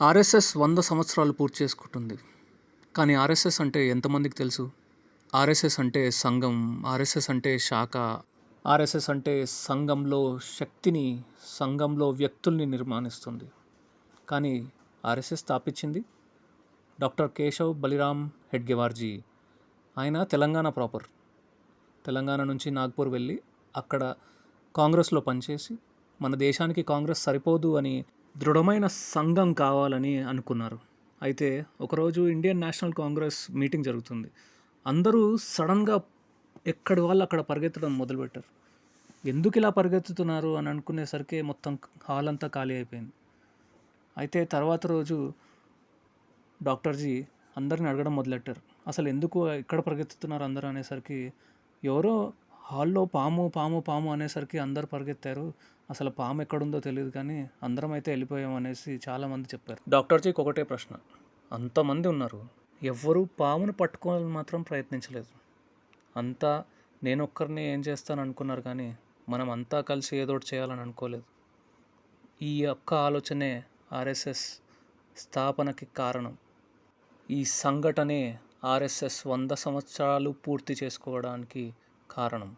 RSS 100 సంవత్సరాలు పూర్తి చేసుకుంటుంది. కానీ ఆర్ఎస్ఎస్ అంటే ఎంతమందికి తెలుసు? ఆర్ఎస్ఎస్ అంటే సంఘం, ఆర్ఎస్ఎస్ అంటే శాఖ, ఆర్ఎస్ఎస్ అంటే సంఘంలో శక్తిని, సంఘంలో వ్యక్తుల్ని నిర్మాణిస్తుంది. కానీ ఆర్ఎస్ఎస్ స్థాపించింది డాక్టర్ కేశవ్ బలిరామ్ హెడ్గేవార్జీ. ఆయన తెలంగాణ ప్రాపర్. తెలంగాణ నుంచి నాగ్పూర్ వెళ్ళి అక్కడ కాంగ్రెస్లో పనిచేసి మన దేశానికి కాంగ్రెస్ సరిపోదు అని దృఢమైన సంఘం కావాలని అనుకున్నారు. అయితే ఒకరోజు ఇండియన్ నేషనల్ కాంగ్రెస్ మీటింగ్ జరుగుతుంది. అందరూ సడన్గా ఎక్కడి వాళ్ళు అక్కడ పరిగెత్తడం మొదలుపెట్టారు. ఎందుకు ఇలా పరిగెత్తుతున్నారు అని అనుకునేసరికి మొత్తం హాల్ అంతా ఖాళీ అయిపోయింది. అయితే తర్వాత రోజు డాక్టర్జీ అందరిని అడగడం మొదలెట్టారు. అసలు ఎందుకు ఎక్కడ పరిగెత్తుతున్నారు అందరూ అనేసరికి, ఎవరో హాల్లో పాము పాము పాము అనేసరికి అందరు పరిగెత్తారు. అసలు పాము ఎక్కడుందో తెలియదు కానీ అందరం అయితే వెళ్ళిపోయాం అనేసి చాలామంది చెప్పారు. డాక్టర్జీకి ఒకటే ప్రశ్న, అంతమంది ఉన్నారు, ఎవ్వరూ పామును పట్టుకోవాలని మాత్రం ప్రయత్నించలేదు. అంతా నేను ఒక్కరిని ఏం చేస్తాను అనుకున్నారు కానీ మనం అంతా కలిసి ఏదో ఒకటి చేయాలని అనుకోలేదు. ఈ ఒక్క ఆలోచనే ఆర్ఎస్ఎస్ స్థాపనకి కారణం. ఈ సంఘటనే ఆర్ఎస్ఎస్ 100 సంవత్సరాలు పూర్తి చేసుకోవడానికి కారణం.